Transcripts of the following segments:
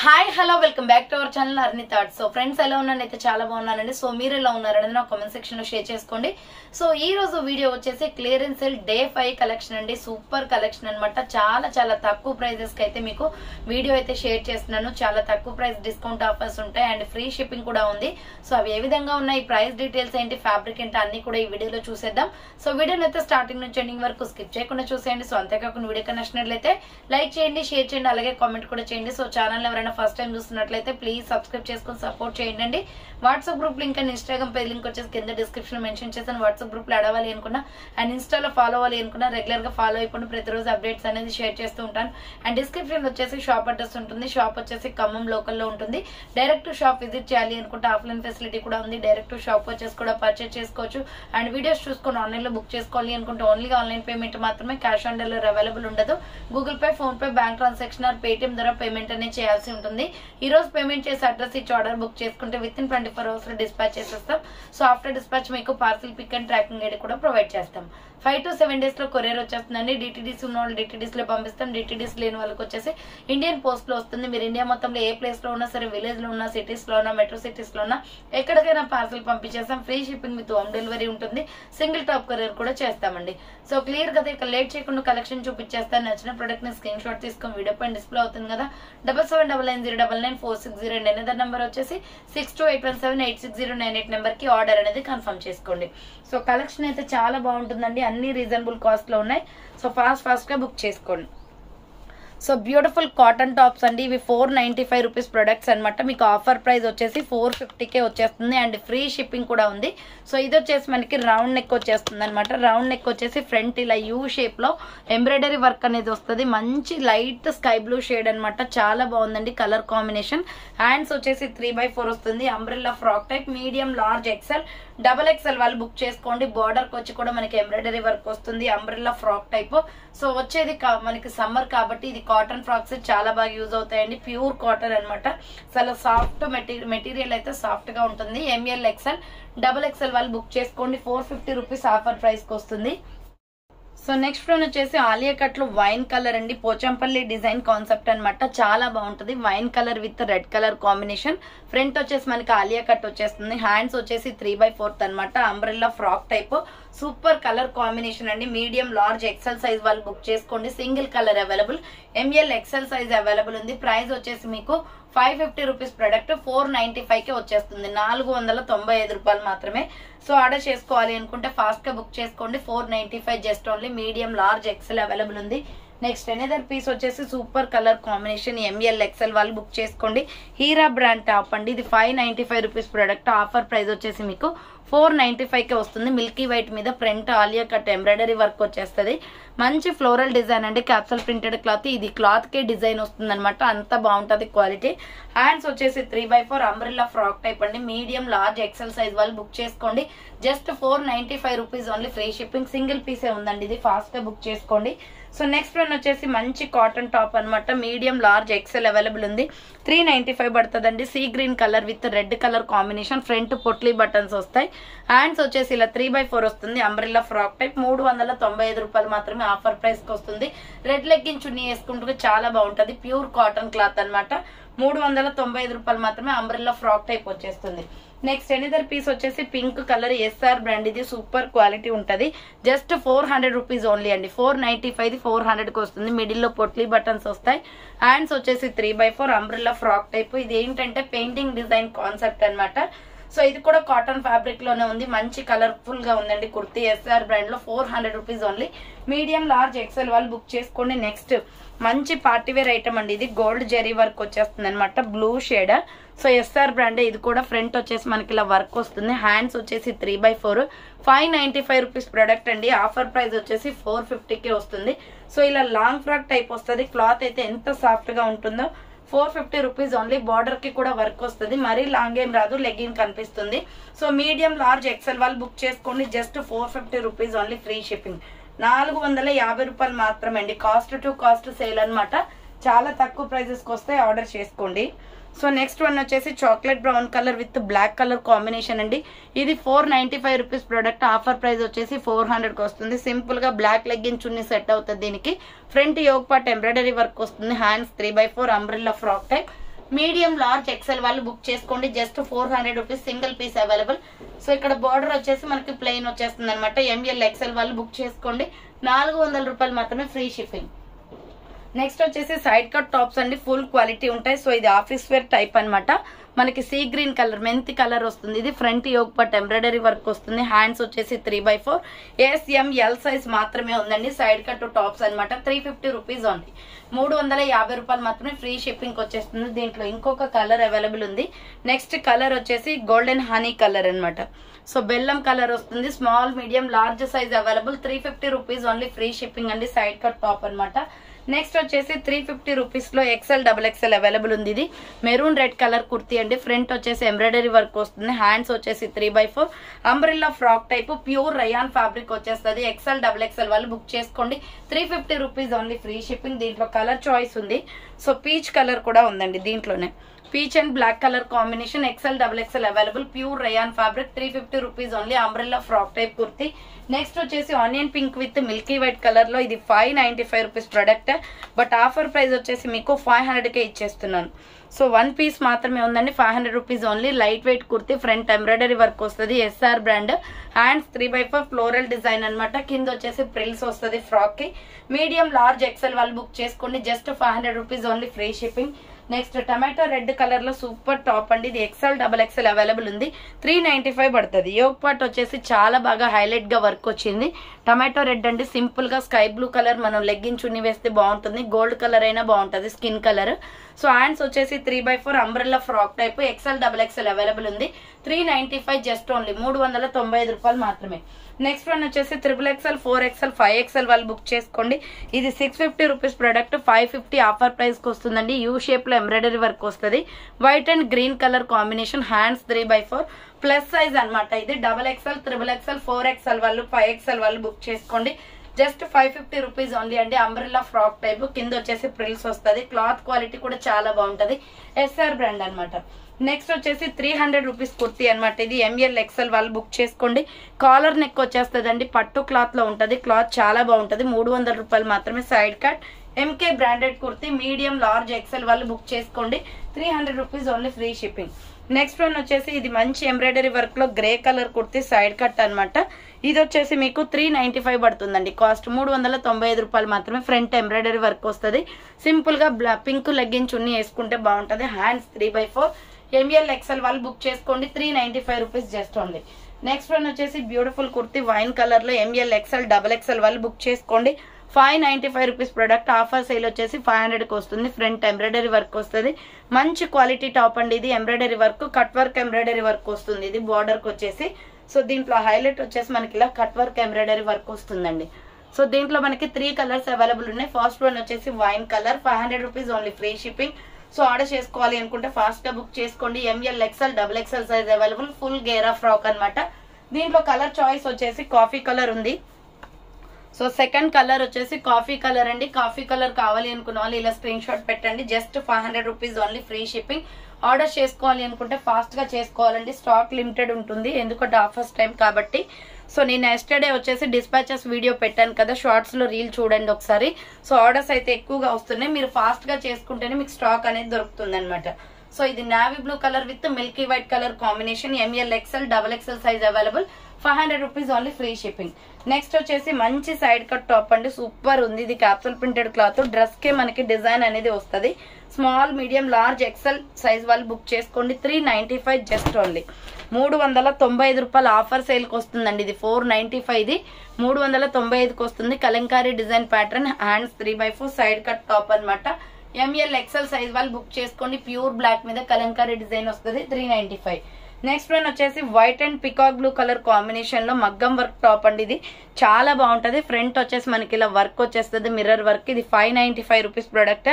Hi hello welcome back to our channel అర్ని thoughts. So friends ఎలా ఉన్నానైతే చాలా బాగున్నానండి. So మీరు ఎలా ఉన్నారనేది నా కామెంట్ సెక్షన్ లో షేర్ చేసుకోండి. సో ఈ రోజు వీడియో వచ్చేసి క్లియరెన్స్ సేల్ డే 5 కలెక్షన్ అండి. సూపర్ కలెక్షన్ అనమాట. చాలా తక్కువ ప్రైజెస్ కి అయితే మీకు వీడియో అయితే షేర్ చేస్తున్నాను. చాలా తక్కువ ప్రైస్ డిస్కౌంట్ ఆఫర్స్ ఉంటాయి అండ్ ఫ్రీ షిప్పింగ్ కూడా ఉంది. సో అవి ఏ విధంగా ఉన్నాయి, ప్రైస్ డీటెయిల్స్ ఏంటి, ఫ్యాబ్రిక్ ఏంటి అన్ని కూడా ఈ వీడియోలో చూసేద్దాం. సో వీడియోని అయితే స్టార్టింగ్ నుంచి ఎండింగ్ వరకు స్కిప్ చేయకుండా చూసేయండి. సో అంతేకాకుండా వీడియో నచ్చినట్లయితే లైక్ చేయండి, షేర్ చేయండి, అలాగే కామెంట్ కూడా చేయండి. సో ఛానల్ ఎవరైనా ఫస్ట్ టైం చూస్తున్నట్లయితే ప్లీజ్ సబ్స్క్రైబ్ చేసుకుని సపోర్ట్ చేయండి. WhatsApp group link and Instagram page link వచ్చేసి కింద డిస్క్రిప్షన్ మెన్షన్ చేశాను. వాట్సాప్ గ్రూప్ లో అడవాలి అనుకున్నా అండ్ ఇన్స్టాలో ఫాలో అవ్వాలి అనుకున్నా రెగ్యులర్ గా ఫాలో అయిపోయి ప్రతిరోజు అప్డేట్స్ అనేది షేర్ చేస్తూ ఉంటాను. అండ్ డిస్క్రిప్షన్ వచ్చేసి షాప్ అడ్రస్ ఉంటుంది. షాప్ వచ్చేసి ఖమ్మం లోకల్ లో ఉంటుంది. డైరెక్ట్ షాప్ విజిట్ చేయాలి అనుకుంటే ఆఫ్లైన్ ఫెసిలిటీ కూడా ఉంది. డైరెక్ట్ షాప్ వచ్చేసి కూడా పర్చేస్ చేసుకోవచ్చు అండ్ వీడియోస్ చూసుకొని ఆన్లైన్ లో బుక్ చేసుకోవాలి అనుకుంటే ఓన్లీ ఆన్లైన్ పేమెంట్ మాత్రమే, క్యాష్ ఆన్ డెలివరీ అవైలబుల్ ఉండదు. Google Pay, PhonePe, bank transaction or Paytm ద్వారా పేమెంట్ అనేది చేయాల్సి ఉంటుంది. ఈ రోజు పేమెంట్ చేసి అడ్రస్ ఇచ్చి ఆర్డర్ బుక్ చేసుకుంటే విత్ ఇన్ 24 hours లో డిస్పాచ్ చేసేస్తాం. సో ఆఫ్టర్ డిస్పాచ్ మీకు parcel pick and tracking ID కూడా ప్రొవైడ్ చేస్తాం. 5 to 7 days లో కొరియర్ వచ్చేస్తుందండి. డిటిడిసి ఉన్న వాళ్ళు డిటిడిస్ లో పంపిస్తాం. డిటిడిస్ లేని వాళ్ళకి వచ్చేసి ఇండియన్ పోస్ట్ లో వస్తుంది. మీరు ఇండియా మొత్తంలో ఏ ప్లేస్ లో ఉన్నా సరే, విలేజ్ లో ఉన్నా, సిటీస్ లో ఉన్నా, మెట్రో సిటీస్ లో ఉన్నా ఎక్కడికైనా పార్సిల్ పంపించేస్తాం. Free shipping with home delivery ఉంటుంది. సింగిల్ టాప్ కొరియర్ కూడా చేస్తామండి. సో క్లియర్ కదా, ఇక లేట్ చేయకుండా కలెక్షన్ చూపించేస్తాను. నచ్చిన ప్రొడక్ట్ ని స్క్రీన్ షాట్ తీసుకొని వీడియో పైన డిస్ప్లే అవుతుంది కదా. 7799099460 అండ్ ఎనదర్ నెంబర్ వచ్చేసి 6281786098 నెంబర్ కి ఆర్డర్ అనేది కన్ఫర్మ్ చేసుకోండి. సో కలెక్షన్ అయితే చాలా బాగుంటుందండి. అన్ని రీజనబుల్ కాస్ట్ లో ఉన్నాయి. సో ఫాస్ట్ గా బుక్ చేసుకోండి. సో బ్యూటిఫుల్ కాటన్ టాప్స్ అండి. ఇవి 495 రూపీస్ ప్రొడక్ట్స్ అనమాట. మీకు ఆఫర్ ప్రైస్ వచ్చేసి 450కే వచ్చేస్తుంది అండ్ ఫ్రీ షిప్పింగ్ కూడా ఉంది. సో ఇది వచ్చేసి మనకి రౌండ్ నెక్ వచ్చేస్తుంది అనమాట. రౌండ్ నెక్ వచ్చేసి ఫ్రంట్ ఇలా యూ షేప్ లో ఎంబ్రాయిడరీ వర్క్ అనేది వస్తుంది. మంచి లైట్ స్కై బ్లూ షేడ్ అనమాట. చాలా బాగుందండి కలర్ కాంబినేషన్. హ్యాండ్స్ వచ్చేసి 3/4 వస్తుంది. Umbrella frock type, medium, large, XL, XXL వాళ్ళు బుక్ చేసుకోండి. బార్డర్ కి వచ్చి కూడా మనకి ఎంబ్రాయిడరీ వర్క్ వస్తుంది. Umbrella frock type. సో వచ్చేది మనకి సమ్మర్ కాబట్టి ఇది కాటన్ ఫ్రాక్స్ చాలా బాగా యూజ్ అవుతాయండి. ప్యూర్ కాటన్ అనమాట. చాలా సాఫ్ట్ మెటీరియల్ అయితే సాఫ్ట్ గా ఉంటుంది. ML, XL, XXL వాళ్ళు బుక్ చేసుకోండి. 450 రూపీస్ ఆఫర్ ప్రైస్ కి వస్తుంది. సో నెక్స్ట్ వన్ వచ్చేసి ఆలియా కట్ లో వైన్ కలర్ అండి. పోచంపల్లి డిజైన్ కాన్సెప్ట్ అనమాట. చాలా బాగుంటుంది. Wine colour with red colour combination. Front వచ్చేసి మనకి ఆలియా కట్ వచ్చేస్తుంది. హ్యాండ్స్ వచ్చేసి 3/4 అనమాట. Umbrella frock type. Super colour combination అండి. మీడియం, లార్జ్, XL సైజ్ వాళ్ళు బుక్ చేసుకోండి. Single colour available. ML, XL size available ఉంది. ప్రైస్ వచ్చేసి మీకు 550 రూపీస్ ప్రొడక్ట్ 495కే వచ్చేస్తుంది. 495 రూపాయలు మాత్రమే. సో ఆర్డర్ చేసుకోవాలి అనుకుంటే ఫాస్ట్ గా బుక్ చేసుకోండి. 495 just only. Medium, large, XL available ఉంది. నెక్స్ట్ ఎనదర్ పీస్ వచ్చేసి super colour combination. ML, XL వాళ్ళు బుక్ చేసుకోండి. హీరా బ్రాండ్ టాప్ అండి. ఇది 595 రూపీస్ ప్రొడక్ట్. ఆఫర్ ప్రైస్ వచ్చేసి మీకు 495కే వస్తుంది. మిల్కీ వైట్ మీద print Alia cut embroidery work వచ్చేస్తుంది. మంచి ఫ్లోరల్ డిజైన్ అండి. Capsule printed cloth. ఇది క్లాత్ కే డిజైన్ వస్తుంది అనమాట. అంత బాగుంటది క్వాలిటీ. హ్యాండ్స్ వచ్చేసి 3/4 అంబ్రెల్లా ఫ్రాక్ టైప్ అండి. మీడియం, లార్జ్, XL సైజ్ వాళ్ళు బుక్ చేసుకోండి. Just 495 rupees only. Free shipping. Single పీసే ఉందండి. ఇది ఫాస్ట్ గా బుక్ చేసుకోండి. సో నెక్స్ట్ వన్ వచ్చేసి మంచి కాటన్ టాప్ అనమాట. మీడియం, లార్జ్, XL అవైలబుల్ ఉంది. 395 పడుతుందండి. See green colour with red colour combination. Front potli buttons వస్తాయి. హ్యాండ్స్ వచ్చేసి ఇలా 3/4 వస్తుంది. Umbrella frock type. 395 రూపాయలు మాత్రమే ఆఫర్ ప్రైస్ కి వస్తుంది. రెడ్ లెగ్గిన్ చున్నీ వేసుకుంటూ చాలా బాగుంటది. ప్యూర్ కాటన్ క్లాత్ అనమాట. 395 రూపాయలు మాత్రమే. అంబ్రెల్లా ఫ్రాక్ టైప్ వచ్చేస్తుంది. నెక్స్ట్ ఎనదర్ పీస్ వచ్చేసి పింక్ కలర్ SR బ్రాండ్. ఇది సూపర్ క్వాలిటీ ఉంటది. జస్ట్ 400 రూపీస్ ఓన్లీ అండి. 495 400కి వస్తుంది. మిడిల్ లో పొట్లీ బటన్స్ వస్తాయి. హ్యాండ్స్ వచ్చేసి 3/4 అంబ్రెల్లా ఫ్రాక్ టైప్. ఇది ఏంటంటే పెయింటింగ్ డిజైన్ కాన్సెప్ట్ అనమాట. సో ఇది కూడా కాటన్ ఫ్యాబ్రిక్ లోనే ఉంది. మంచి కలర్ఫుల్ గా ఉందండి కుర్తీ. SR బ్రాండ్ లో 400 rupees only. Medium, large, XL వాళ్ళు బుక్ చేసుకోండి. నెక్స్ట్ మంచి పార్టీవేర్ ఐటమ్ అండి. ఇది గోల్డ్ జెరీ వర్క్ వచ్చేస్తుంది అనమాట. Blue shade. So SR brand. ఇది కూడా ఫ్రంట్ వచ్చేసి మనకి ఇలా వర్క్ వస్తుంది. హ్యాండ్స్ వచ్చేసి 3/4. 595 రూపీస్ ప్రొడక్ట్ అండి. ఆఫర్ ప్రైస్ వచ్చేసి 450కే వస్తుంది. సో ఇలా లాంగ్ ఫ్రాక్ టైప్ వస్తుంది. క్లాత్ అయితే ఎంత సాఫ్ట్ గా ఉంటుందో. 450 రూపీస్ ఓన్లీ. బార్డర్ కి కూడా వర్క్ వస్తుంది. మరీ లాంగ్ ఏం రాదు. లెగ్గిన్ కనిపిస్తుంది. సో మీడియం, లార్జ్, XL వాళ్ళు బుక్ చేసుకోండి. Just 450 rupees only. Free shipping. 450 రూపాయలు మాత్రమే అండి. కాస్ట్ టు కాస్ట్ సేల్ అనమాట. చాలా తక్కువ ప్రైజెస్ కి వస్తాయి. ఆర్డర్ చేసుకోండి. సో నెక్స్ట్ వన్ వచ్చేసి chocolate brown colour with black colour combination అండి. ఇది 495 రూపీస్ ప్రొడక్ట్. ఆఫర్ ప్రైస్ వచ్చేసి 400కి వస్తుంది. సింపుల్ గా బ్లాక్ లెగ్గిన్ చున్నీ సెట్ అవుతుంది. దీనికి front yoke part embroidery work వస్తుంది. Hands 3/4 umbrella frock type. Medium large XL వాళ్ళు బుక్ చేసుకోండి. Just 400 rupees single piece available. So ఇక్కడ బార్డర్ వచ్చేసి మనకి ప్లెయిన్ వచ్చేస్తుంది అనమాట. ఎంఎల్ ఎక్సెల్ వాళ్ళు బుక్ చేసుకోండి. 400 రూపాయలు మాత్రమే ఫ్రీ షిప్పింగ్. నెక్స్ట్ వచ్చేసి సైడ్ కట్ టాప్స్ అండి, ఫుల్ క్వాలిటీ ఉంటాయి. సో ఇది ఆఫీస్ వేర్ టైప్ అనమాట. మనకి సీ గ్రీన్ కలర్, మెంతి కలర్ వస్తుంది. ఇది ఫ్రంట్ యోగ్ పట్ ఎంబ్రాయిడరీ వర్క్ వస్తుంది. హ్యాండ్స్ వచ్చేసి 3/4 SML సైజ్ మాత్రమే ఉందండి. సైడ్ కట్ టాప్స్ అనమాట. 350 రూపీస్ ఓన్లీ. 350 రూపాయలు మాత్రమే ఫ్రీ షిప్పింగ్ వచ్చేస్తుంది. దీంట్లో ఇంకొక కలర్ అవైలబుల్ ఉంది. నెక్స్ట్ కలర్ వచ్చేసి గోల్డెన్ హనీ కలర్ అనమాట. సో బెల్లం కలర్ వస్తుంది. Small, medium, large size available. 350 rupees only free shipping అండి. సైడ్ కట్ టాప్ అనమాట. నెక్స్ట్ వచ్చేసి 350 రూపీస్ లో XL XXL అవైలబుల్ ఉంది. ఇది మెరూన్ రెడ్ కలర్ కుర్తీ అండి. ఫ్రంట్ వచ్చేసి ఎంబ్రాయిడరీ వర్క్ వస్తుంది. హ్యాండ్స్ వచ్చేసి 3/4 umbrella frock type pure rayon fabric వచ్చేస్తుంది. XL XXL వాళ్ళు బుక్ చేసుకోండి. 350 రూపీస్ ఓన్లీ ఫ్రీ షిప్పింగ్. దీంట్లో కలర్ చాయిస్ ఉంది. సో పీచ్ కలర్ కూడా ఉందండి దీంట్లోనే. Peach and black colour combination. XL XXL available. Pure rayon fabric. 350 rupees only. Umbrella frock type kurti. Next వచ్చేసి onion pink with milky white colour లో ఇది 595 rupees product. But offer price వచ్చేసి మీకు 500కే ఇచ్చేస్తున్నాను. So 1 piece మాత్రమే ఉందండి. 500 rupees only. Light weight kurti. Front embroidery work వస్తుంది. SR brand. Hands 3/4 floral design అనమాట. కింద వచ్చేసి ప్రిల్స్ వస్తుంది ఫ్రాక్ కి. మీడియం లార్జ్ XL వాళ్ళు బుక్ చేసుకోండి. Just 500 rupees only free shipping. Next tomato red colour లో సూపర్ టాప్ అండి. ఇది XL XXL అవైలబుల్ ఉంది. 395 పడుతుంది. యోగ్ పార్ట్ వచ్చేసి చాలా బాగా హైలైట్ గా వర్క్ వచ్చింది. టమాటో రెడ్ అండి. సింపుల్ గా స్కై బ్లూ కలర్ మనం లెగ్గిన్ చున్ని వేస్తే బాగుంటుంది. గోల్డ్ కలర్ అయినా బాగుంటుంది. Skin colour. సో హ్యాండ్స్ వచ్చేసి 3/4 umbrella frock type. XL XXL available ఉంది. 395 జస్ట్ ఓన్లీ. 395 రూపాయలు మాత్రమే. నెక్స్ట్ వన్ వచ్చేసి XXL 4XL 5XL వాళ్ళు బుక్ చేసుకోండి. ఇది 650 రూపీస్ ప్రొడక్ట్. 550 ఆఫర్ ప్రైస్ కి వస్తుందండి. యూ షేప్ లో ఎంబ్రాయిడరీ వర్క్ వస్తుంది. White and green colour combination. Hands 3/4 plus size అనమాట. ఇది XXL XXL 4XL వాళ్ళు 5XL వాళ్ళు బుక్ చేసుకోండి. జస్ట్ 550 రూపీస్ ఓన్లీ అండి. Umbrella frock type. కింద వచ్చేసి ప్రిల్స్ వస్తుంది. క్లాత్ క్వాలిటీ కూడా చాలా బాగుంటది. SR బ్రాండ్ అనమాట. నెక్స్ట్ వచ్చేసి 300 రూపీస్ కుర్తీ అనమాట. ఇది ML XL వాళ్ళు బుక్ చేసుకోండి. కాలర్ నెక్ వచ్చేస్తుందండి. పట్టు క్లాత్ లో ఉంటది. క్లాత్ చాలా బాగుంటది. 300 రూపాయలు మాత్రమే. Side cut MK branded kurti. Medium large XL వాళ్ళు బుక్ చేసుకోండి. 300 rupees only free shipping. Next one వచ్చేసి ఇది మంచి ఎంబ్రాయిడరీ వర్క్ లో grey colour kurti. Side cut అనమాట. ఇది వచ్చేసి మీకు 395 పడుతుందండి. కాస్ట్ 395 రూపాయలు మాత్రమే. ఫ్రంట్ ఎంబ్రాయిడరీ వర్క్ వస్తుంది. సింపుల్ గా పింక్ లెగ్గిన్ చున్నీ వేసుకుంటే బాగుంటది. హ్యాండ్స్ 3/4 ML XL వాళ్ళు బుక్ చేసుకోండి. 395 rupees just only. Next one వచ్చేసి బ్యూటిఫుల్ కుర్తీ వైన్ కలర్ లో ML XL XXL వాళ్ళు బుక్ చేసుకోండి. 595 రూపీస్ ప్రొడక్ట్. ఆఫర్ సేల్ వచ్చేసి 500కి వస్తుంది. ఫ్రంట్ ఎంబ్రాయిడరీ వర్క్ వస్తుంది. మంచి క్వాలిటీ టాప్ అండి. ఇది embroidery work, cut work embroidery work వస్తుంది. ఇది బార్డర్ కి వచ్చేసి. సో దీంట్లో హైలైట్ వచ్చేసి మనకి ఇలా కట్ వర్క్ ఎంబ్రాయిడరీ వర్క్ వస్తుందండి. సో దీంట్లో మనకి 3 కలర్స్ అవైలబుల్ ఉన్నాయి. ఫస్ట్ వన్ వచ్చేసి wine colour. 500 rupees only free shipping. So order చేసుకోవాలి అనుకుంటే ఫాస్ట్ గా బుక్ చేసుకోండి. ML XL XXL size available. Full గేరా ఫ్రాక్ అనమాట. దీంట్లో కలర్ చాయిస్ వచ్చేసి కాఫీ కలర్ ఉంది. సో సెకండ్ కలర్ వచ్చేసి కాఫీ కలర్ అండి. కాఫీ కలర్ కావాలి అనుకున్న వాళ్ళు ఇలా స్క్రీన్ షాట్ పెట్టండి. Just 500 rupees only free shipping. Order చేసుకోవాలి అనుకుంటే ఫాస్ట్ గా చేసుకోవాలండి. స్టాక్ లిమిటెడ్ ఉంటుంది. ఎందుకంటే ఆఫర్స్ టైం కాబట్టి. సో నేను ఎస్టర్డే వచ్చేసి డిస్పాచెస్ వీడియో పెట్టాను కదా, షార్ట్స్ లో రీల్ చూడండి ఒకసారి. సో ఆర్డర్స్ అయితే ఎక్కువగా వస్తున్నాయి. మీరు ఫాస్ట్ గా చేసుకుంటేనే మీకు స్టాక్ అనేది దొరుకుతుంది అనమాట. సో ఇది navy blue colour with milky white colour combination. ML XL XXL size available. 500 rupees only free shipping. Next వచ్చేసి మంచి సైడ్ కట్ టాప్ అండి. సూపర్ ఉంది. ఇది క్యాప్సూల్ ప్రింటెడ్ క్లాత్. డ్రెస్ కే మనకి డిజైన్ అనేది వస్తుంది. Small, medium, large XL size వాళ్ళు book చేసుకోండి. 395 జస్ట్ ఓన్లీ. 395 రూపాయలు ఆఫర్ సేల్ కి వస్తుందండి. ఇది 495. ఇది 395కి వస్తుంది. Kalamkari design pattern. Hands 3/4 side cut top అనమాట. ML XL సైజ్ వాళ్ళు బుక్ చేసుకోండి. ప్యూర్ బ్లాక్ మీద కలంకారీ డిజైన్ వస్తుంది. 395. నెక్స్ట్ వన్ వచ్చేసి white and peacock blue colour combination లో మగ్గం వర్క్ టాప్ అండి. ఇది చాలా బాగుంటది. ఫ్రంట్ వచ్చేసి మనకి ఇలా వర్క్ వచ్చేస్తుంది. Mirror work. ఇది 595 రూపీస్ ప్రొడక్ట్.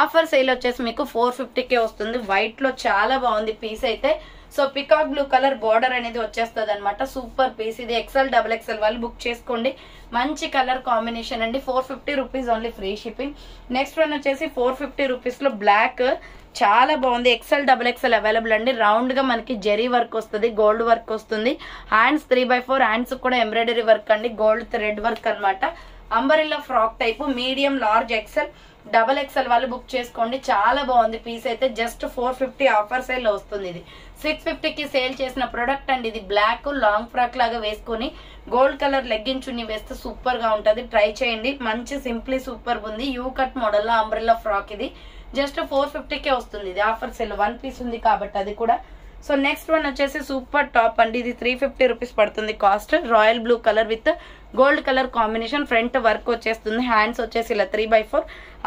ఆఫర్ సేల్ వచ్చేసి మీకు 450కే వస్తుంది. వైట్ లో చాలా బాగుంది పీస్ అయితే. So peacock blue colour border అనేది వచ్చేస్తుంది అనమాట. Super piece. ఇది XL XXL వాళ్ళు బుక్ చేసుకోండి. మంచి కలర్ కాంబినేషన్ అండి. 450 rupees only free shipping. Next one వచ్చేసి 450 రూపీస్ లో బ్లాక్. చాలా బాగుంది. XL XXL అవైలబుల్ అండి. రౌండ్ గా మనకి జెరీ వర్క్ వస్తుంది. గోల్డ్ వర్క్ వస్తుంది. హ్యాండ్స్ 3/4. హ్యాండ్స్ కూడా ఎంబ్రాయిడరీ వర్క్ అండి. గోల్డ్ థ్రెడ్ వర్క్ అనమాట. Umbrella frock type. Medium large XL XXL వాళ్ళు బుక్ చేసుకోండి. చాలా బాగుంది పీస్ అయితే. జస్ట్ 450 ఆఫర్ సేల్ లో వస్తుంది. ఇది 650కి సేల్ చేసిన ప్రొడక్ట్ అండి. ఇది బ్లాక్ లాంగ్ ఫ్రాక్ లాగా వేసుకుని గోల్డ్ కలర్ లెగ్గిన్ చున్నీ వేస్తే సూపర్ గా ఉంటది. ట్రై చేయండి. మంచి సింప్లీ సూపర్ ఉంది. యూ కట్ మోడల్ లో అంబ్రెల్లా ఫ్రాక్. ఇది జస్ట్ 450కే వస్తుంది. ఇది ఆఫర్ సేల్ 1 పీస్ ఉంది కాబట్టి అది కూడా. సో నెక్స్ట్ వన్ వచ్చేసి సూపర్ టాప్ అండి. ఇది 350 రూపీస్ పడుతుంది cost. Royal blue colour with gold colour combination. Front work వచ్చేస్తుంది. హ్యాండ్స్ వచ్చేసి ఇలా 3/4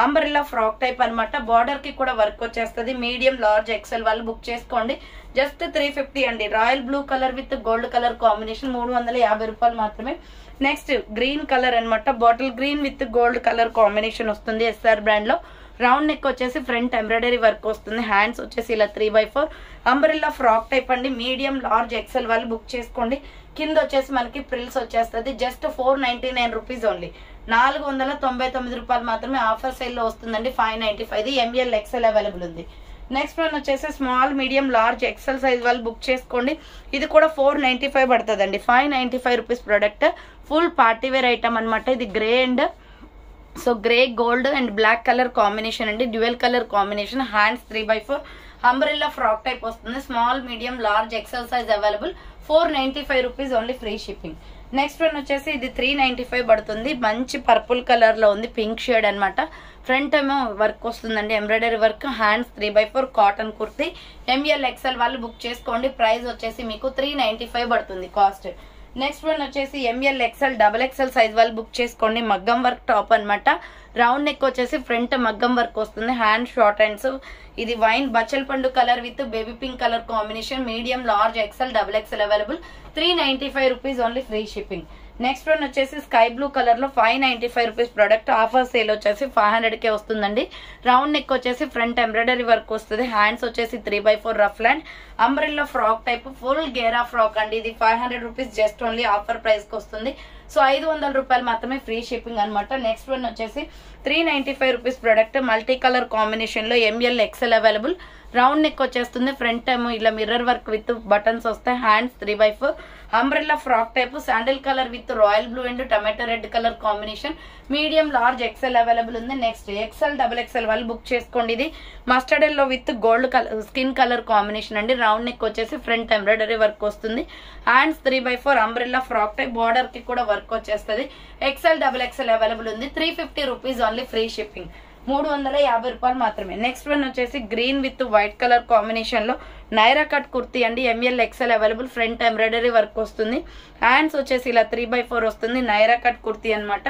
అంబ్రెల్లా ఫ్రాక్ టైప్ అనమాట. బార్డర్ కి కూడా వర్క్ వచ్చేస్తుంది. మీడియం లార్జ్ XL వాళ్ళు బుక్ చేసుకోండి. జస్ట్ 350 అండి. Royal blue colour with gold colour combination 350 రూపాయలు మాత్రమే. నెక్స్ట్ గ్రీన్ కలర్ అనమాట. Bottle green with gold colour combination వస్తుంది. SR బ్రాండ్ లో. రౌండ్ నెక్ వచ్చేసి ఫ్రంట్ ఎంబ్రాయిడరీ వర్క్ వస్తుంది. హ్యాండ్స్ వచ్చేసి ఇలా 3/4 అంబ్రెల్లా ఫ్రాక్ టైప్ అండి. మీడియం లార్జ్ XL వాళ్ళు బుక్ చేసుకోండి. కింద వచ్చేసి మనకి ప్రిల్స్ వచ్చేస్తుంది. Just 499 rupees only. 499 రూపాయలు మాత్రమే ఆఫర్ సేల్ లో వస్తుందండి. 595. ML XL అవైలబుల్ ఉంది. నెక్స్ట్ వన్ వచ్చేసి small medium large XL size వాళ్ళు బుక్ చేసుకోండి. ఇది కూడా 495 పడుతుందండి. 595 rupees product. Full party wear item అనమాట. ఇది grey and so grey gold and black colour combination అండి. Dual colour combination. Hands 3/4 umbrella frock type వస్తుంది. Small medium large XL size available. 495 rupees only. Free shipping. Next one వచ్చేసి ఇది 395 పడుతుంది. మంచి purple colour లో ఉంది. పింక్ షేడ్ అనమాట. Front ఏమో వర్క్ వస్తుందండి. Embroidery work. Hands 3/4 cotton kurti. ML XL వాళ్ళు బుక్ చేసుకోండి. ప్రైస్ వచ్చేసి మీకు 395 పడుతుంది కాస్ట్. నెక్స్ట్ వన్ వచ్చేసి ML XL XXL సైజ్ వాళ్ళు బుక్ చేసుకోండి. మగ్గం వర్క్ టాప్ అనమాట. రౌండ్ నెక్ వచ్చేసి ఫ్రంట్ మగ్గం వర్క్ వస్తుంది. Hand short hands. ఇది వైన్ బచ్చల్ పండు colour with baby pink colour combination. Medium large XL XXL available. 395 rupees only. Free shipping. Next one వచ్చేసి స్కై బ్లూ కలర్ లో 595 రూపీస్ ప్రొడక్ట్. ఆఫర్ సేల్ వచ్చేసి 500కే వస్తుందండి. రౌండ్ నెక్ వచ్చేసి front embroidery work వస్తుంది. Hands వచ్చేసి 3/4 రఫ్ ల్యాండ్ అంబ్రెల్లా ఫ్రాక్ టైప్. ఫుల్ గేరా ఫ్రాక్ అండి. ఇది 500 rupees just only offer price కి వస్తుంది. సో 500 రూపాయలు మాత్రమే. ఫ్రీ షిప్పింగ్ అనమాట. నెక్స్ట్ వన్ వచ్చేసి 395 rupees product. Multi colour combination లో ML XL available. Round neck వచ్చేస్తుంది. ఫ్రంట్ ఏమో ఇలా మిర్రర్ వర్క్ విత్ బటన్స్ వస్తాయి. Hands 3/4 umbrella frock type. Sandal colour with royal blue and tomato red colour combination. Medium large XL available ఉంది. Next XL XXL వాళ్ళు book చేసుకోండి. ఇది mustard yellow with gold colour skin colour combination అండి. Round neck వచ్చేసి front embroidery work వస్తుంది. Hands 3/4 umbrella frock type. Border కి కూడా work వచ్చేస్తుంది. XL XXL అవైలబుల్ ఉంది. 350 రూపీస్ ఓన్లీ. Free shipping. 350 రూపాయలు మాత్రమే. నెక్స్ట్ వన్ వచ్చేసి green with white colour combination లో నైరా కట్ కుర్తీ అండి. ML XL available. Front embroidery work వస్తుంది. హ్యాండ్స్ వచ్చేసి ఇలా 3/4 వస్తుంది. నైరా కట్ కుర్తీ అనమాట.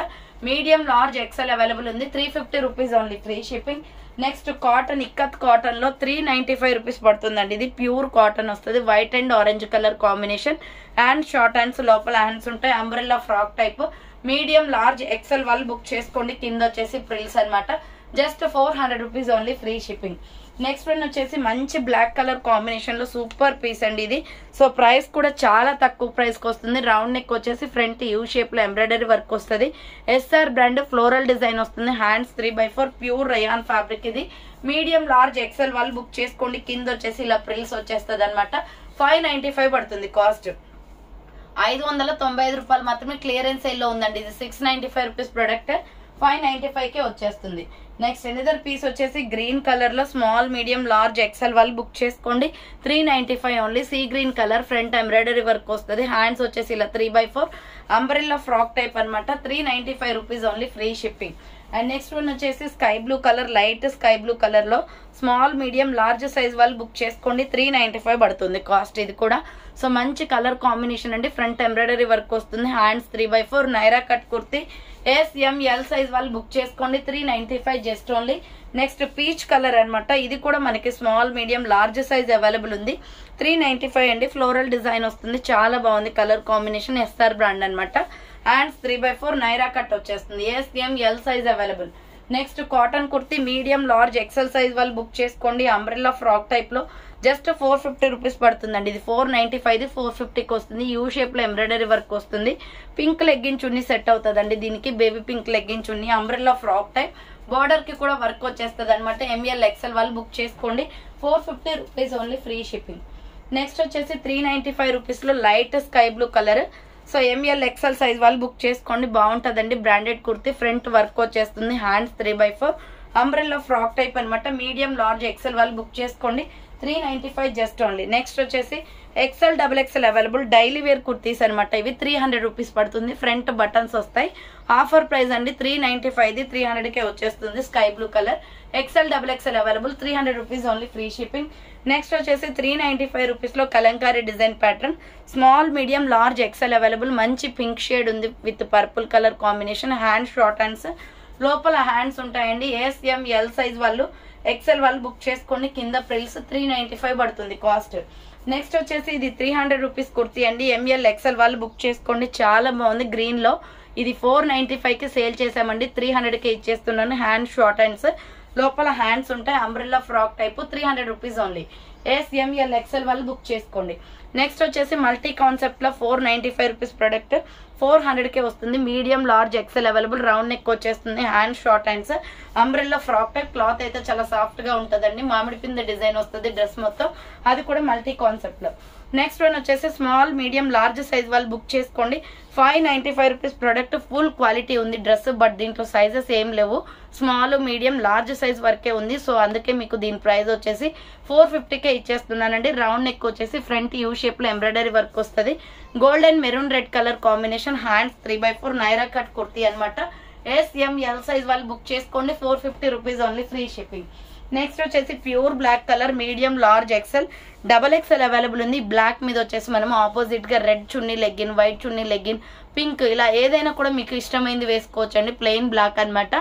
మీడియం లార్జ్ XL అవైలబుల్ ఉంది. 350 rupees only. Free shipping. Next cotton ikat cotton లో 395 రూపీస్ పడుతుందండి. ఇది ప్యూర్ కాటన్ వస్తుంది. White and orange colour combination. Hand short hands. లోపల హ్యాండ్స్ ఉంటాయి. Umbrella frock type. Medium large XL వాళ్ళు book చేసుకోండి. కింద వచ్చేసి ప్రిల్స్ అనమాట. Just 400 rupees only. Free shipping. Next one వచ్చేసి మంచి బ్లాక్ కలర్ కాంబినేషన్ లో సూపర్ పీస్ అండి ఇది. సో ప్రైస్ కూడా చాలా తక్కువ ప్రైస్ కి వస్తుంది. రౌండ్ నెక్ వచ్చేసి ఫ్రంట్ యూ షేప్ లో ఎంబ్రాయిడరీ వర్క్ వస్తుంది. SR బ్రాండ్ ఫ్లోరల్ డిజైన్ వస్తుంది. Hands 3/4 pure rayon fabric. ఇది మీడియం లార్జ్ XL వాళ్ళు బుక్ చేసుకోండి. కింద వచ్చేసి ఇలా ప్రిల్స్ వచ్చేస్తుంది అనమాట. 595 పడుతుంది కాస్ట్. 595 రూపాయలు మాత్రమే. క్లియరెన్స్ సేల్ లో ఉందండి. ఇది 695 రూపీస్ ప్రొడక్ట్. 595కే వచ్చేస్తుంది. నెక్స్ట్ ఎనదర్ పీస్ వచ్చేసి గ్రీన్ కలర్ లో స్మాల్ మీడియం లార్జ్ XL వాళ్ళు బుక్ చేసుకోండి. 395 only. Sea green colour. Front embroidery work వస్తుంది. హ్యాండ్స్ వచ్చేసి ఇలా 3/4 అంబ్రెల్లా ఫ్రాక్ టైప్ అనమాట. 395 rupees only. Free shipping. And next one వచ్చేసి sky blue colour. Light sky blue colour లో small medium large size వాళ్ళు book చేసుకోండి. 395 పడుతుంది కాస్ట్. ఇది కూడా సో మంచి కలర్ కాంబినేషన్ అండి. ఫ్రంట్ ఎంబ్రాయిడరీ వర్క్ వస్తుంది. Hands 3/4 Naira cut kurti. SML size వాళ్ళు బుక్ చేసుకోండి. 395 just only. Next peach colour అనమాట. ఇది కూడా మనకి small medium large size available ఉంది. 395 అండి. ఫ్లోరల్ డిజైన్ వస్తుంది. చాలా బాగుంది కలర్ కాంబినేషన్. SR బ్రాండ్ అనమాట. హ్యాండ్స్ 3/4 నైరా కట్ వచ్చేస్తుంది. SML size available. Next cotton kurti medium large XL size వాళ్ళు బుక్ చేసుకోండి. అంబ్రెల్లా ఫ్రాక్ టైప్ లో జస్ట్ 450 రూపీస్ పడుతుందండి. ఇది 495 450కి వస్తుంది. యూ షేప్ లో ఎంబ్రాయిడరీ వర్క్ వస్తుంది. పింక్ లెగ్గిన్ చున్నీ సెట్ అవుతుందండి దీనికి. Baby pink legging chunni. Umbrella frock type. Border కి కూడా వర్క్ వచ్చేస్తుంది అనమాట. ML XL వాళ్ళు బుక్ చేసుకోండి. 450 rupees only. Free shipping. Next వచ్చేసి 395 రూపీస్ లో light sky blue colour. So ML XL size వాళ్ళు బుక్ చేసుకోండి. బాగుంటుందండి. బ్రాండెడ్ కుర్తీ. ఫ్రంట్ వర్క్ వచ్చేస్తుంది. హ్యాండ్స్ 3/4 అంబ్రెల్లా ఫ్రాక్ టైప్ అనమాట. మీడియం లార్జ్ ఎక్సెల్ వాళ్ళు బుక్ చేసుకోండి. 395 జస్ట్ ఓన్లీ. నెక్స్ట్ వచ్చేసి XL XXL available daily wear kurtis అనమాట. ఇవి 300 రూపీస్ పడుతుంది. ఫ్రంట్ బటన్స్ వస్తాయి. ఆఫర్ ప్రైస్ అండి 395, 300కే వచ్చేస్తుంది. Sky blue colour. XL XXL available 300 rupees only, free shipping. Next వచ్చేసి 395 రూపీస్ లో Kalamkari design pattern. Small medium large XL available. మంచి పింక్ షేడ్ ఉంది with purple colour combination. Hand short hands, లోపల hands ఉంటాయండి. SML size వాళ్ళు XL వాళ్ళు book చేసుకోండి. కింద ప్రిల్స్ 395 పడుతుంది కాస్ట్. నెక్స్ట్ వచ్చేసి ఇది 300 రూపీస్ కుర్తీ అండి. ML XL వాళ్ళు బుక్ చేసుకోండి. చాలా బాగుంది గ్రీన్ లో. ఇది 495కి సేల్ చేసామండి. 300కి ఇచ్చేస్తున్నాను. హ్యాండ్ షార్ట్ హ్యాండ్స్, లోపల హ్యాండ్స్ ఉంటాయి. Umbrella frock type 300 rupees only. SML XL వాళ్ళు బుక్ చేసుకోండి. నెక్స్ట్ వచ్చేసి మల్టీ కాన్సెప్ట్ లో 495 రూపీస్ ప్రొడక్ట్ 400కే వస్తుంది. Medium large XL available. Round neck వచ్చేస్తుంది. Hand short hands, umbrella frock type. Cloth అయితే చాలా సాఫ్ట్ గా ఉంటదండి. మామిడి పింద డిజైన్ వస్తుంది డ్రెస్ మొత్తం. అది కూడా మల్టీ కాన్సెప్ట్ లో. నెక్స్ట్ వన్ వచ్చేసి స్మాల్ మీడియం లార్జ్ సైజ్ వాళ్ళు బుక్ చేసుకోండి. 595 రూపీస్ ప్రొడక్ట్. ఫుల్ క్వాలిటీ ఉంది డ్రెస్, బట్ దీంట్లో సైజెస్ ఏం లేవు. స్మాల్ మీడియం లార్జ్ సైజ్ వరకే ఉంది. సో అందుకే మీకు దీని ప్రైస్ వచ్చేసి 450కే ఇచ్చేస్తున్నానండి. రౌండ్ నెక్ వచ్చేసి ఫ్రంట్ యూ షేప్ లో ఎంబ్రాయిడరీ వర్క్ వస్తుంది. Golden maroon red colour combination. Hands 3/4 Naira cut kurti అనమాట. SML సైజ్ వాళ్ళు బుక్ చేసుకోండి. 450 rupees only, free shipping. Next వచ్చేసి pure black colour medium large XL XXL available ఉంది. బ్లాక్ మీద వచ్చేసి మనం ఆపోజిట్ గా red chunni legging, white chunni legging, pink, ఇలా ఏదైనా కూడా మీకు ఇష్టమైంది వేసుకోవచ్చు అండి. ప్లెయిన్ బ్లాక్ అనమాట.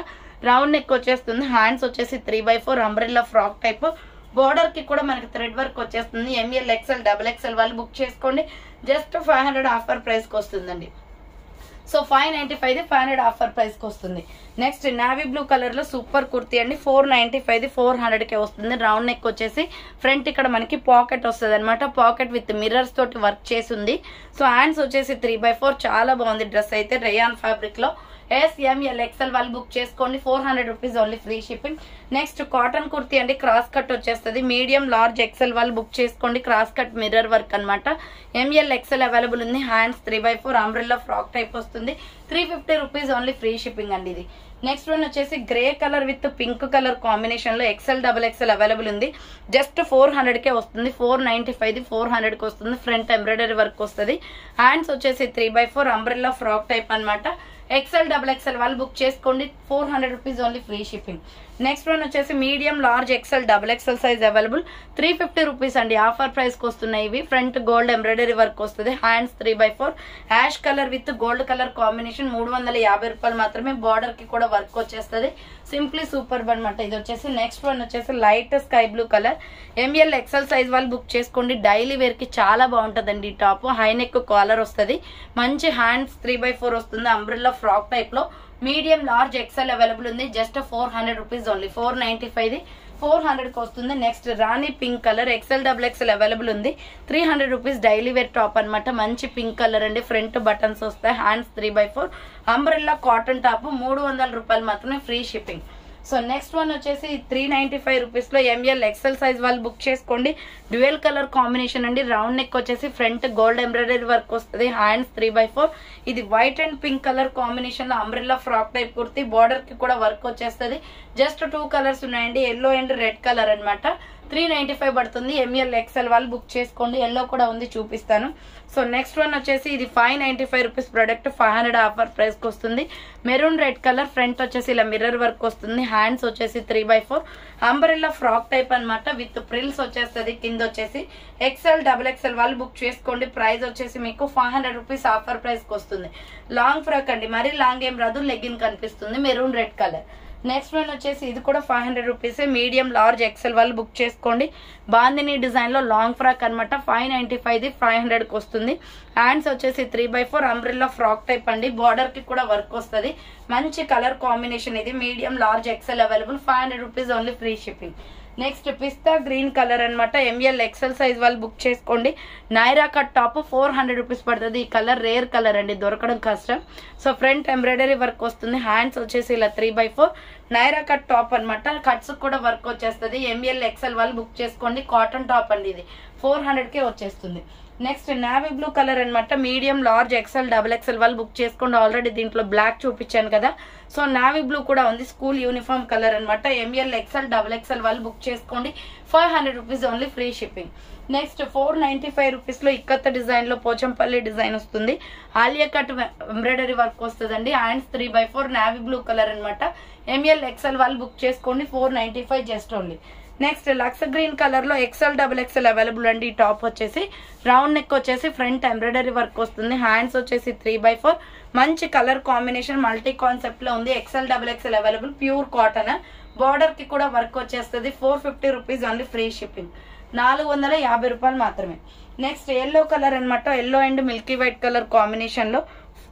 రౌండ్ నెక్ వచ్చేస్తుంది. హ్యాండ్స్ వచ్చేసి 3/4 అంబ్రెల్లా ఫ్రాక్ టైప్. బోర్డర్ కి కూడా మనకి థ్రెడ్ వర్క్ వచ్చేస్తుంది. ML XL XXL వాళ్ళు బుక్ చేసుకోండి. జస్ట్ 500 ఆఫర్ ప్రైస్ కి వస్తుందండి. సో 595 500 ఆఫర్ ప్రైస్ కి వస్తుంది. నెక్స్ట్ నావీ బ్లూ కలర్ లో సూపర్ కుర్తీ అండి. 495 400కే వస్తుంది. రౌండ్ నెక్ వచ్చేసి ఫ్రంట్ ఇక్కడ మనకి పాకెట్ వస్తుంది అనమాట. పాకెట్ విత్ మిర్రర్స్ తోటి వర్క్ చేసి ఉంది. సో హ్యాండ్స్ వచ్చేసి 3/4. చాలా బాగుంది డ్రెస్ అయితే. రేయాన్ ఫ్యాబ్రిక్ లో. SML XL వాళ్ళు బుక్ చేసుకోండి. 400 rupees only, free shipping. Next cotton kurti అండి. క్రాస్ కట్ వచ్చేస్తుంది. మీడియం లార్జ్ XL వాళ్ళు బుక్ చేసుకోండి. క్రాస్ కట్ మిర్రర్ వర్క్ అనమాట. ML XL అవైలబుల్ ఉంది. హ్యాండ్స్ 3/4 అంబ్రెల్లా ఫ్రాక్ టైప్ వస్తుంది. 350 రూపీస్ ఓన్లీ, ఫ్రీ షిప్పింగ్ అండి ఇది. నెక్స్ట్ వన్ వచ్చేసి grey colour with pink colour combination లో XL XXL అవైలబుల్ ఉంది. జస్ట్ 400కే వస్తుంది. 495 400కి వస్తుంది. ఫ్రంట్ ఎంబ్రాయిడరీ వర్క్ వస్తుంది. హ్యాండ్స్ వచ్చేసి 3/4 అంబ్రెల్లా ఫ్రాక్ టైప్ అనమాట. XL XXL వాళ్ళు బుక్ చేసుకోండి. 400 rupees only, free shipping. Next one వచ్చేసి medium large XL XXL size available. 350 rupees అండి. ఆఫర్ ప్రైస్ కి వస్తున్నాయి ఇవి. ఫ్రంట్ గోల్డ్ ఎంబ్రాయిడరీ వర్క్ వస్తుంది. Hands 3/4 ash colour with gold colour combination. 350 రూపాయలు మాత్రమే. బార్డర్ కి కూడా వర్క్ వచ్చేస్తుంది. సింప్లీ సూపర్ అనమాట ఇది వచ్చేసి. నెక్స్ట్ వన్ వచ్చేసి light sky blue colour. ML XL size వాళ్ళు బుక్ చేసుకోండి. డైలీ వేర్ కి చాలా బాగుంటదండి. ఈ టాప్ హై నెక్ కాలర్ వస్తుంది. మంచి హ్యాండ్స్ 3/4 వస్తుంది. అంబ్రెల్లా ఫ్రాక్ టైప్ లో. మీడియం లార్జ్ XL అవైలబుల్ ఉంది. Just 400 rupees only. 495 400కి వస్తుంది. నెక్స్ట్ రాణి pink colour XL XXL available ఉంది. 300 రూపీస్ డైలీ వేర్ టాప్ అనమాట. మంచి పింక్ కలర్ అండి. ఫ్రంట్ బటన్స్ వస్తాయి. Hands 3/4 umbrella cotton top. 300 రూపాయలు మాత్రమే, free shipping. So next one వచ్చేసి 395 రూపీస్ లో ML XL సైజ్ వాళ్ళు బుక్ చేసుకోండి. డ్యూయల్ కలర్ కాంబినేషన్ అండి. రౌండ్ నెక్ వచ్చేసి ఫ్రంట్ గోల్డ్ ఎంబ్రాయిడరీ వర్క్ వస్తుంది. హ్యాండ్స్ 3/4. ఇది white and pink colour combination లో umbrella frock type kurti. Border కి కూడా వర్క్ వచ్చేస్తుంది. జస్ట్ 2 కలర్స్ ఉన్నాయండి. ఎల్లో అండ్ రెడ్ కలర్ అనమాట. 395 పడుతుంది. ML XL వాళ్ళు బుక్ చేసుకోండి. ఎల్లో కూడా ఉంది, చూపిస్తాను. సో నెక్స్ట్ వన్ వచ్చేసి ఇది 595 రూపీస్ ప్రొడక్ట్. 500 ఆఫర్ ప్రైస్ కి వస్తుంది. Maroon red colour. ఫ్రంట్ వచ్చేసి ఇలా మిర్రర్ వర్క్ వస్తుంది. హ్యాండ్స్ వచ్చేసి 3/4 అంబ్రెల్లా ఫ్రాక్ టైప్ అనమాట. విత్ ప్రిల్స్ వచ్చేస్తుంది. కింద వచ్చేసి XL XXL వాళ్ళు బుక్ చేసుకోండి. ప్రైస్ వచ్చేసి మీకు 500 రూపీస్ ఆఫర్ ప్రైస్ కి వస్తుంది. లాంగ్ ఫ్రాక్ అండి. మరీ లాంగ్ ఏం రాదు. లెగ్గిన్ కనిపిస్తుంది. Maroon red colour. Next one వచ్చేసి ఇది కూడా 500 రూపీస్. మీడియం లార్జ్ XL వాళ్ళు బుక్ చేసుకోండి. బాందిని డిజైన్ లో లాంగ్ ఫ్రాక్ అనమాట. 595 500కి వస్తుంది. హ్యాండ్స్ వచ్చేసి 3/4 అంబ్రెల్లా ఫ్రాక్ టైప్ అండి. బార్డర్ కి కూడా వర్క్ వస్తుంది. మంచి కలర్ కాంబినేషన్ ఇది. Medium large XL available. 500 rupees only, free shipping. Next పిస్తా గ్రీన్ కలర్ అనమాట. ML XL సైజ్ వాళ్ళు బుక్ చేసుకోండి. నైరా కట్ టాప్ 400 రూపీస్ పడుతుంది. ఈ కలర్ రేర్ కలర్ అండి, దొరకడం కష్టం. సో ఫ్రంట్ ఎంబ్రాయిడరీ వర్క్ వస్తుంది. హ్యాండ్స్ వచ్చేసి ఇలా 3/4 నైరా కట్ టాప్ అనమాట. కట్స్ కూడా వర్క్ వచ్చేస్తుంది. ML XL వాళ్ళు బుక్ చేసుకోండి. కాటన్ టాప్ అండి ఇది 400కే వచ్చేస్తుంది. నెక్స్ట్ నావీ బ్లూ కలర్ అనమాట. మీడియం, లార్జ్, XL, XXL వాళ్ళు బుక్ చేసుకోండి. ఆల్రెడీ దీంట్లో బ్లాక్ చూపించాను కదా. సో నావీ బ్లూ కూడా ఉంది. స్కూల్ యూనిఫామ్ కలర్ అనమాట. ML XL, XXL వాళ్ళు బుక్ చేసుకోండి. 500 rupees only, free shipping. Next 495 rupees లో ఇక్కత్త డిజైన్ లో పోచంపల్లి డిజైన్ వస్తుంది. ఆలియా కట్ ఎంబ్రాయిడరీ వర్క్ వస్తుందండి. హ్యాండ్స్ 3/4 నావీ బ్లూ కలర్ అనమాట. ML XL వాళ్ళు బుక్ చేసుకోండి. 495 జస్ట్ ఓన్లీ. నెక్స్ట్ లక్స్ గ్రీన్ కలర్ లో XL, XXL అవైలబుల్ అండి. ఈ టాప్ వచ్చేసి రౌండ్ నెక్ వచ్చేసి ఫ్రంట్ ఎంబ్రాయిడరీ వర్క్ వస్తుంది. హ్యాండ్స్ వచ్చేసి 3/4 మంచి కలర్ కాంబినేషన్ మల్టీ కాన్సెప్ట్ లో ఉంది. XL, XXL available. Pure cotton. Border కి కూడా వర్క్ వచ్చేస్తుంది. 450 రూపీస్ ఓన్లీ, ఫ్రీ షిప్పింగ్. 450 రూపాయలు మాత్రమే. నెక్స్ట్ ఎల్లో కలర్ అనమాట. Yellow and Milky white colour combination లో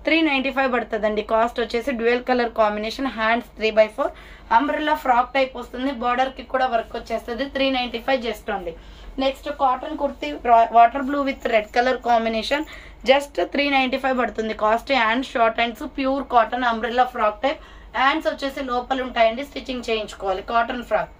395 పడుతుందండి. కాస్ట్ వచ్చేసి dual colour combination. Hands 3/4 umbrella frock type వస్తుంది. బార్డర్ కి కూడా వర్క్ వచ్చేస్తుంది. 395 just only. Next cotton kurti water blue with red colour combination just 395 పడుతుంది cost. Hands short hands, pure cotton umbrella frock type. Hands వచ్చేసి లోపల ఉంటాయండి, stitching చేయించుకోవాలి. Cotton frock.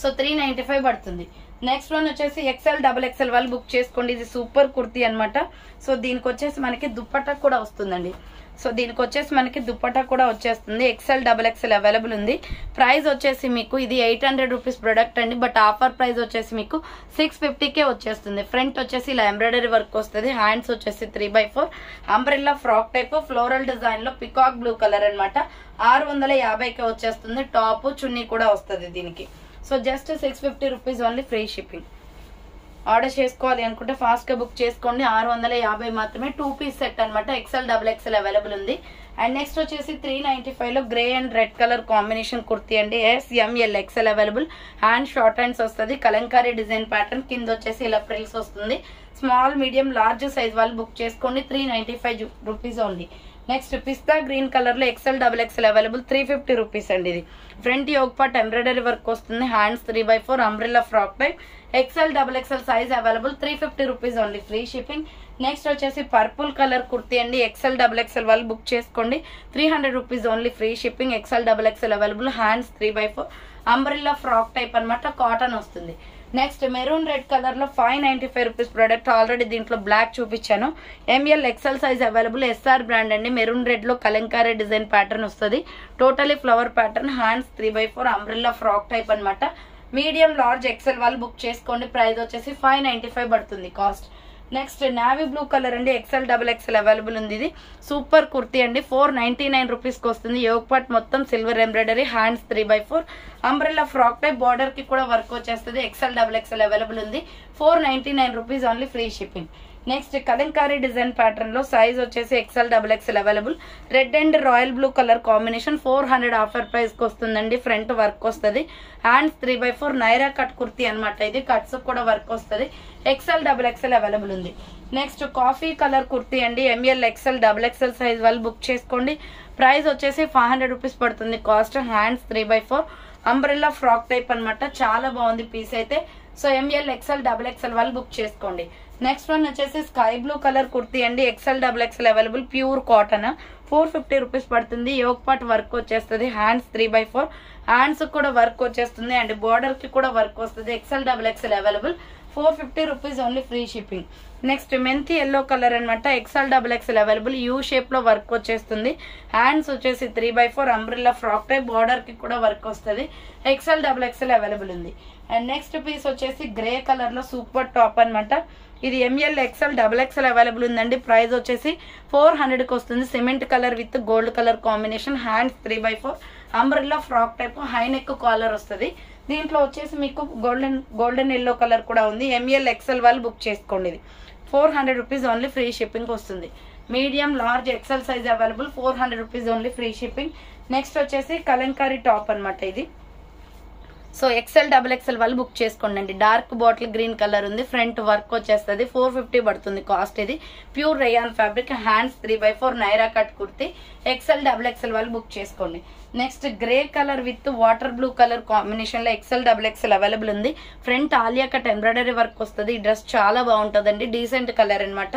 So 395 పడుతుంది. నెక్స్ట్ వన్ వచ్చేసి XL, XXL వాళ్ళు బుక్ చేసుకోండి. ఇది సూపర్ కుర్తీ అనమాట. సో దీనికి వచ్చేసి మనకి దుప్పట్టా కూడా వస్తుందండి. సో దీనికి వచ్చేసి మనకి దుప్పట్టా కూడా వచ్చేస్తుంది. XL, XXL అవైలబుల్ ఉంది. ప్రైస్ వచ్చేసి మీకు ఇది 800 రూపీస్ ప్రొడక్ట్ అండి. బట్ ఆఫర్ ప్రైస్ వచ్చేసి మీకు 650కే వచ్చేస్తుంది. ఫ్రంట్ వచ్చేసి ఇలా ఎంబ్రాయిడరీ వర్క్ వస్తుంది. హ్యాండ్స్ వచ్చేసి 3/4 umbrella frock type floral design లో పికాక్ బ్లూ కలర్ అనమాట. 650కే వచ్చేస్తుంది. టాప్ చున్నీ కూడా వస్తుంది దీనికి. So just 650 rupees only, free shipping. Order చేసుకోవాలి అనుకుంటే ఫాస్ట్ గా బుక్ చేసుకోండి. 650 మాత్రమే. 2 పీస్ సెట్ అనమాట. XL, XXL అవైలబుల్ ఉంది. అండ్ నెక్స్ట్ వచ్చేసి 395 లో grey and red colour combination kurti అండి. SML XL అవైలబుల్. హ్యాండ్ షార్ట్ హ్యాండ్స్ వస్తుంది. Kalamkari design pattern. కింద వచ్చేసి ఇలా ఫ్రిల్స్ వస్తుంది. స్మాల్, మీడియం, లార్జ్ సైజ్ వాళ్ళు బుక్ చేసుకోండి. 395 రూపీస్ ఓన్లీ. నెక్స్ట్ పిస్తా గ్రీన్ కలర్ లో XL, XXL అవైలబుల్. 350 రూపీస్ అండి ఇది. Front yoke part embroidery work వస్తుంది. Hands 3/4 umbrella frock type. XL, XXL size available. 350 rupees only, free shipping. Next వచ్చేసి purple colour kurti అండి. XL, XXL వాళ్ళు book చేసుకోండి. 300 rupees only, free shipping. XL, XXL available. Hands 3/4 umbrella frock type అనమాట. Cotton వస్తుంది. Next maroon red colour లో 595 rupees product. Already దీంట్లో black చూపించాను. ML XL size available. SR brand అండి. Maroon red లో Kalamkari design pattern వస్తుంది. Totally flower pattern. Hands 3/4 umbrella frock type అనమాట. Medium, large, XL వాళ్ళు బుక్ చేసుకోండి. ప్రైస్ వచ్చేసి 595 పడుతుంది cost. Next navy blue colour అండి. XL, XXL అవైలబుల్ ఉంది. ఇది సూపర్ కుర్తీ అండి. 499 రూపీస్ కి వస్తుంది. యోగ్ పార్ట్ మొత్తం silver embroidery. Hands 3/4 umbrella frock type. Border కి కూడా వర్క్ వచ్చేస్తుంది. XL, XXL అవైలబుల్ ఉంది. 499 rupees only, free shipping. Next Kalamkari design pattern లో సైజ్ వచ్చేసి XL, XXL available. Red and royal blue colour combination. 400 offer price కి వస్తుందండి. Front work వస్తుంది. Hands 3/4 Naira cut kurti అనమాట. ఇది కట్స్ కూడా వర్క్ వస్తుంది. XL, XXL అవైలబుల్ ఉంది. నెక్స్ట్ కాఫీ కలర్ కుర్తీ అండి. ML XL, XXL సైజ్ వాళ్ళు బుక్ చేసుకోండి. ప్రైస్ వచ్చేసి 500 రూపీస్ పడుతుంది cost. Hands 3/4 umbrella frock type అనమాట. చాలా బాగుంది పీస్ అయితే. సో ML XL, XXL వాళ్ళు బుక్ చేసుకోండి. నెక్స్ట్ వన్ వచ్చేసి స్కై బ్లూ కలర్ కుర్తీ అండి. XL, XXL available. Pure cotton. 450 rupees పడుతుంది. యోగ్ పార్ట్ వర్క్ వచ్చేస్తుంది. హ్యాండ్స్ 3/4 హ్యాండ్స్ కూడా వర్క్ వచ్చేస్తుంది. అండ్ బార్డర్ కి కూడా వర్క్ వస్తుంది. XL, XXL available. 450 rupees only, free shipping. Next మెంతి ఎల్లో కలర్ అనమాట. XL, XXL available. You shape లో వర్క్ వచ్చేస్తుంది. హ్యాండ్స్ వచ్చేసి 3/4 అంబ్రెల్లా ఫ్రాక్ టైప్. బార్డర్ కి కూడా వర్క్ వస్తుంది. XL, XXL అవైలబుల్ ఉంది. అండ్ నెక్స్ట్ పీస్ వచ్చేసి గ్రే కలర్ లో సూపర్ టాప్ అనమాట. ఇది ML XL, XXL అవైలబుల్ ఉందండి. ప్రైస్ వచ్చేసి 400 కి వస్తుంది. Cement colour with gold colour combination. Hands 3/4 umbrella frock type. High neck collar వస్తుంది. దీంట్లో వచ్చేసి మీకు గోల్డెన్ ఎల్లో కలర్ కూడా ఉంది. ML XL వాళ్ళు బుక్ చేసుకోండి. ఇది 400 రూపీస్ ఓన్లీ, ఫ్రీ షిప్పింగ్ వస్తుంది. Medium, large, XL size available. 400 rupees only, free shipping. Next వచ్చేసి కలంకారీ టాప్ అనమాట ఇది. సో XL, XXL వాళ్ళు బుక్ చేసుకోండి అండి. డార్క్ బాటిల్ గ్రీన్ కలర్ ఉంది. ఫ్రంట్ వర్క్ వచ్చేస్తుంది. 450 పడుతుంది కాస్ట్. ఇది pure rayon fabric. Hands 3/4 Naira cut kurti. XL, XXL వాళ్ళు బుక్ చేసుకోండి. Next grey colour with water blue colour combination లో XL XXL అవైలబుల్ ఉంది. Front Alia cut embroidery work వస్తుంది. ఈ డ్రెస్ చాలా బాగుంటుందండి, డీసెంట్ కలర్ అనమాట.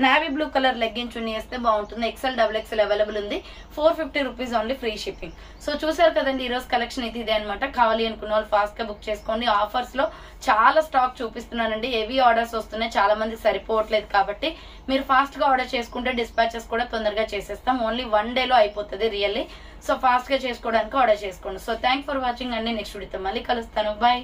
నావీ బ్లూ కలర్ లెగ్గిన్ చున్నీ వేస్తే బాగుంటుంది. XL XXL అవైలబుల్ ఉంది. 450 rupees only, free shipping. So చూసారు కదండి ఈ రోజు కలెక్షన్ అయితే ఇదే అనమాట. కావాలి అనుకున్న వాళ్ళు ఫాస్ట్ గా బుక్ చేసుకోండి. ఆఫర్స్ లో చాలా స్టాక్ చూపిస్తున్నానండి, హెవీ ఆర్డర్స్ వస్తున్నాయి, చాలా మంది సరిపోవట్లేదు. కాబట్టి మీరు ఫాస్ట్ గా ఆర్డర్ చేసుకుంటే డిస్పాచెస్ కూడా తొందరగా చేసేస్తాం. ఓన్లీ 1 డేలో అయిపోతుంది రియల్లీ. సో ఫాస్ట్ గా చేసుకోవడానికి ఆర్డర్ చేసుకోండి. సో థ్యాంక్ ఫర్ వాచింగ్ అండి. నెక్స్ట్ వీడియోతో మళ్ళీ కలుస్తాను. బాయ్.